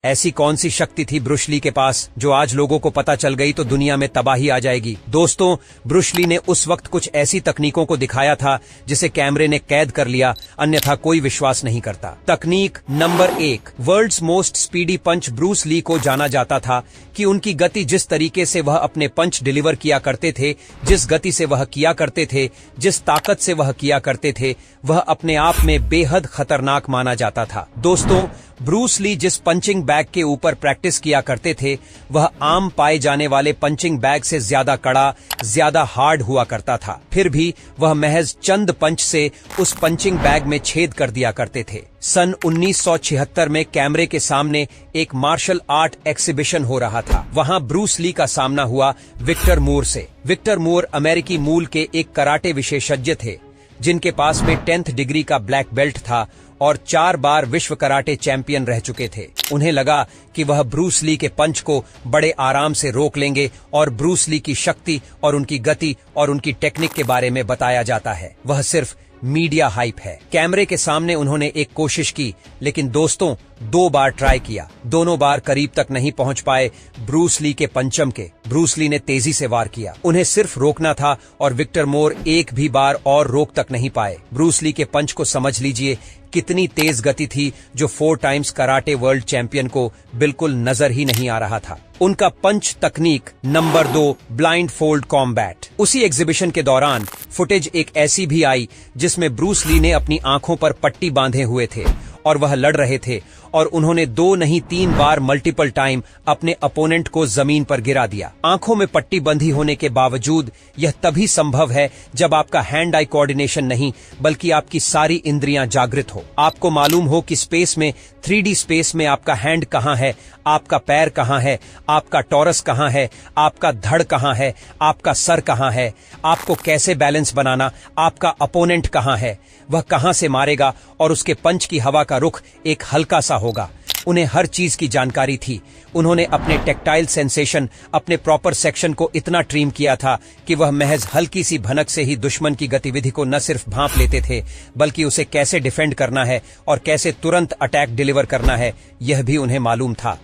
ऐसी कौन सी शक्ति थी ब्रूस ली के पास जो आज लोगों को पता चल गई तो दुनिया में तबाही आ जाएगी। दोस्तों, ब्रूस ली ने उस वक्त कुछ ऐसी तकनीकों को दिखाया था जिसे कैमरे ने कैद कर लिया, अन्यथा कोई विश्वास नहीं करता। तकनीक नंबर 1, वर्ल्ड्स मोस्ट स्पीडी पंच। ब्रूस ली को जाना जाता था कि उनकी गति, जिस तरीके से वह अपने पंच डिलीवर किया करते थे, जिस गति से वह किया करते थे, जिस ताकत से वह किया करते थे, वह अपने आप में बेहद खतरनाक माना जाता था। दोस्तों, ब्रूस ली जिस पंचिंग बैग के ऊपर प्रैक्टिस किया करते थे वह आम पाए जाने वाले पंचिंग बैग से ज्यादा कड़ा, ज्यादा हार्ड हुआ करता था। फिर भी वह महज चंद पंच से उस पंचिंग बैग में छेद कर दिया करते थे। सन 1976 में कैमरे के सामने एक मार्शल आर्ट एक्सिबिशन हो रहा था। वहां ब्रूस ली का सामना हुआ विक्टर मूर से। विक्टर मूर अमेरिकी मूल के एक कराटे विशेषज्ञ थे जिनके पास में 10th डिग्री का ब्लैक बेल्ट था और 4 बार विश्व कराटे चैंपियन रह चुके थे। उन्हें लगा कि वह ब्रूस ली के पंच को बड़े आराम से रोक लेंगे और ब्रूस ली की शक्ति और उनकी गति और उनकी टेक्निक के बारे में बताया जाता है। वह सिर्फ मीडिया हाइप है। कैमरे के सामने उन्होंने एक कोशिश की, लेकिन दोस्तों 2 बार ट्राई किया। दोनों बार करीब तक नहीं पहुंच पाए ब्रूस ली के पंचम के। ब्रूस ली ने तेजी से वार किया। उन्हें सिर्फ रोकना था और विक्टर मोर एक भी बार और रोक तक नहीं पाए। ब्रूस ली के पंच को समझ लीजिए कितनी तेज गति थी जो 4 टाइम्स कराटे वर्ल्ड चैंपियन को बिल्कुल नजर ही नहीं आ रहा था। उनका पंच तकनीक नंबर 2, ब्लाइंड फोल्ड कॉम्बैट। उसी एग्जीबिशन के दौरान फुटेज एक ऐसी भी आई जिसमें ब्रूस ली ने अपनी आंखों पर पट्टी बांधे हुए थे और वह लड़ रहे थे और उन्होंने 2 नहीं 3 बार मल्टीपल टाइम अपने अपोनेंट को जमीन पर गिरा दिया। आंखों में पट्टी बंधी होने के बावजूद यह तभी संभव है जब आपका हैंड आई कोऑर्डिनेशन नहीं बल्कि आपकी सारी इंद्रियां जागृत हो। आपको मालूम हो कि स्पेस में, 3D स्पेस में आपका हैंड कहां है, आपका पैर कहां है, आपका टॉरस कहां है, आपका धड़ कहां है, आपका सर कहां है, आपको कैसे बैलेंस बनाना, आपका अपोनेंट कहां है, वह कहां से मारेगा और उसके पंच की हवा का रुख एक हल्का सा होगा। उन्हें हर चीज की जानकारी थी। उन्होंने अपने टेक्टाइल सेंसेशन, अपने प्रॉपर सेक्शन को इतना ट्रिम किया था कि वह महज हल्की सी भनक से ही दुश्मन की गतिविधि को न सिर्फ भांप लेते थे बल्कि उसे कैसे डिफेंड करना है और कैसे तुरंत अटैक डिलीवर करना है यह भी उन्हें मालूम था।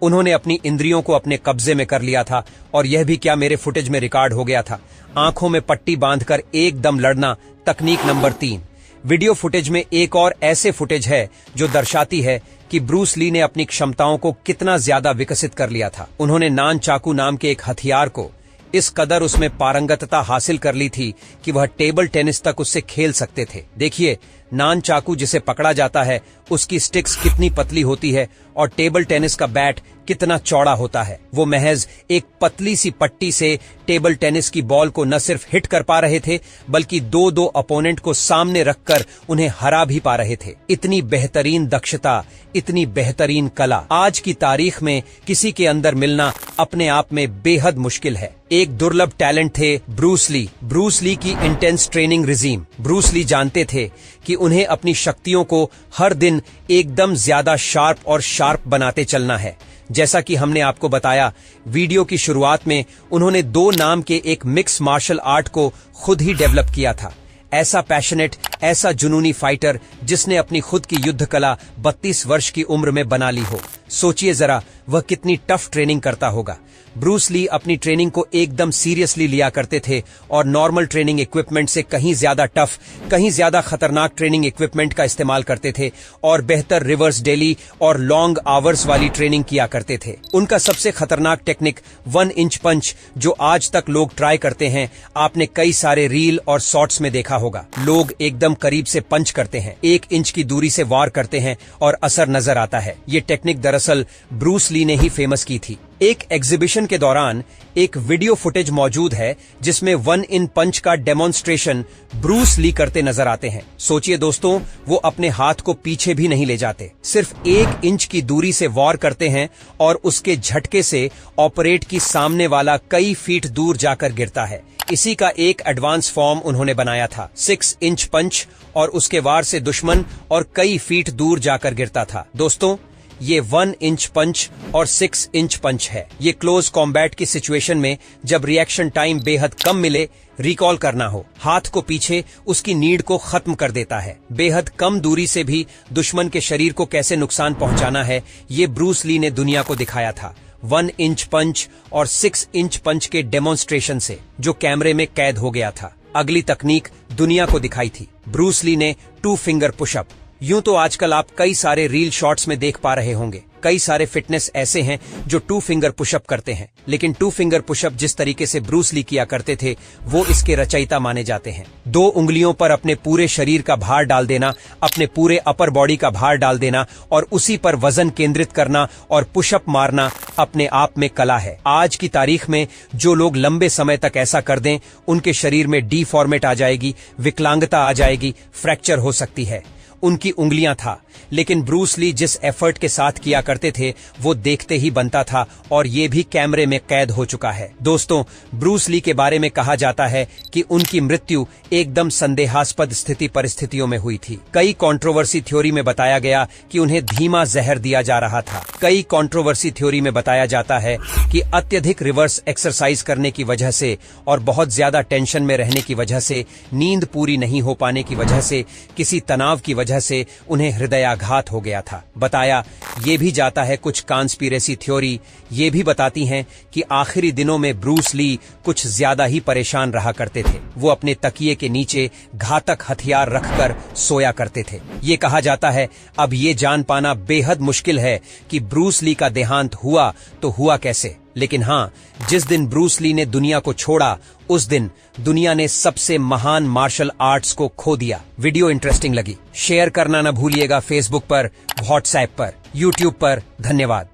उन्होंने अपनी इंद्रियों को अपने कब्जे में कर लिया था और यह भी क्या मेरे फुटेज में रिकॉर्ड हो गया था। आंखों में पट्टी बांधकर एकदम लड़ना। तकनीक नंबर 3, वीडियो फुटेज में एक और ऐसे फुटेज है जो दर्शाती है कि ब्रूस ली ने अपनी क्षमताओं को कितना ज्यादा विकसित कर लिया था। उन्होंने नान चाकू नाम के एक हथियार को इस कदर उसमें पारंगतता हासिल कर ली थी कि वह टेबल टेनिस तक उससे खेल सकते थे। देखिए, नान चाकू जिसे पकड़ा जाता है उसकी स्टिक्स कितनी पतली होती है और टेबल टेनिस का बैट कितना चौड़ा होता है। वो महज एक पतली सी पट्टी से टेबल टेनिस की बॉल को न सिर्फ हिट कर पा रहे थे बल्कि 2-2 अपोनेंट को सामने रखकर उन्हें हरा भी पा रहे थे। इतनी बेहतरीन दक्षता, इतनी बेहतरीन कला आज की तारीख में किसी के अंदर मिलना अपने आप में बेहद मुश्किल है। एक दुर्लभ टैलेंट थे ब्रूस ली। ब्रूस ली की intense training regime. Bruce Lee जानते थे कि उन्हें अपनी शक्तियों को हर दिन एकदम ज्यादा शार्प और शार्प बनाते चलना है। जैसा कि हमने आपको बताया वीडियो की शुरुआत में, उन्होंने 2 नाम के एक मिक्स मार्शल आर्ट को खुद ही डेवलप किया था। ऐसा पैशनेट, ऐसा जुनूनी फाइटर जिसने अपनी खुद की युद्ध कला 32 वर्ष की उम्र में बना ली हो। सोचिए जरा वह कितनी टफ ट्रेनिंग करता होगा। ब्रूस ली अपनी ट्रेनिंग को एकदम सीरियसली लिया करते थे और नॉर्मल ट्रेनिंग इक्विपमेंट से कहीं ज्यादा टफ, कहीं ज्यादा खतरनाक ट्रेनिंग इक्विपमेंट का इस्तेमाल करते थे और बेहतर रिवर्स डेली और लॉन्ग आवर्स वाली ट्रेनिंग किया करते थे। उनका सबसे खतरनाक टेक्निक 1 इंच पंच जो आज तक लोग ट्राई करते हैं, आपने कई सारे रील और शॉर्ट्स में देखा होगा। लोग एकदम करीब से पंच करते हैं, 1 इंच की दूरी से वार करते हैं और असर नजर आता है। ये टेक्निक दरअसल ब्रूस ली ने ही फेमस की थी। एक एग्जीबिशन के दौरान एक वीडियो फुटेज मौजूद है जिसमें 1 इन पंच का डेमोन्स्ट्रेशन ब्रूस ली करते नजर आते हैं। सोचिए दोस्तों, वो अपने हाथ को पीछे भी नहीं ले जाते, सिर्फ 1 इंच की दूरी से वार करते हैं और उसके झटके से ऑपरेट की सामने वाला कई फीट दूर जाकर गिरता है। इसी का एक एडवांस फॉर्म उन्होंने बनाया था, 6 इंच पंच, और उसके वार से दुश्मन और कई फीट दूर जाकर गिरता था। दोस्तों, ये 1 इंच पंच और 6 इंच पंच है। ये क्लोज कॉम्बैट की सिचुएशन में जब रिएक्शन टाइम बेहद कम मिले, रिकॉल करना हो, हाथ को पीछे उसकी नीड को खत्म कर देता है। बेहद कम दूरी से भी दुश्मन के शरीर को कैसे नुकसान पहुंचाना है, ये ब्रूस ली ने दुनिया को दिखाया था 1 इंच पंच और 6 इंच पंच के डेमोन्स्ट्रेशन से, जो कैमरे में कैद हो गया था। अगली तकनीक दुनिया को दिखाई थी ब्रूस ली ने 2 फिंगर पुशअप। यूं तो आजकल आप कई सारे रील शॉट्स में देख पा रहे होंगे, कई सारे फिटनेस ऐसे हैं जो 2 फिंगर पुशअप करते हैं, लेकिन 2 फिंगर पुशअप जिस तरीके से ब्रूस ली किया करते थे वो इसके रचयिता माने जाते हैं। 2 उंगलियों पर अपने पूरे शरीर का भार डाल देना, अपने पूरे अपर बॉडी का भार डाल देना और उसी पर वजन केंद्रित करना और पुशअप मारना अपने आप में कला है। आज की तारीख में जो लोग लंबे समय तक ऐसा कर दें, उनके शरीर में डीफॉर्मेट आ जाएगी, विकलांगता आ जाएगी, फ्रैक्चर हो सकती है। उनकी उंगलियां था, लेकिन ब्रूस ली जिस एफर्ट के साथ किया करते थे वो देखते ही बनता था, और ये भी कैमरे में कैद हो चुका है। दोस्तों, ब्रूस ली के बारे में कहा जाता है कि उनकी मृत्यु एकदम संदेहास्पद स्थिति परिस्थितियों में हुई थी। कई कंट्रोवर्सी थ्योरी में बताया गया कि उन्हें धीमा जहर दिया जा रहा था। कई कंट्रोवर्सी थ्योरी में बताया जाता है कि अत्यधिक रिवर्स एक्सरसाइज करने की वजह से और बहुत ज्यादा टेंशन में रहने की वजह से, नींद पूरी नहीं हो पाने की वजह से, किसी तनाव की वजह से उन्हें हृदयाघात हो गया था। बताया ये भी जाता है, कुछ कॉन्स्पिरेसी थ्योरी ये भी बताती हैं कि आखिरी दिनों में ब्रूस ली कुछ ज्यादा ही परेशान रहा करते थे। वो अपने तकिए के नीचे घातक हथियार रखकर सोया करते थे। ये कहा जाता है, अब ये जान पाना बेहद मुश्किल है कि ब्रूस ली का देहांत हुआ तो हुआ कैसे, लेकिन हाँ, जिस दिन ब्रूस ली ने दुनिया को छोड़ा उस दिन दुनिया ने सबसे महान मार्शल आर्ट्स को खो दिया। वीडियो इंटरेस्टिंग लगी, शेयर करना न भूलिएगा। फेसबुक पर, व्हाट्सएप पर, यूट्यूब पर। धन्यवाद।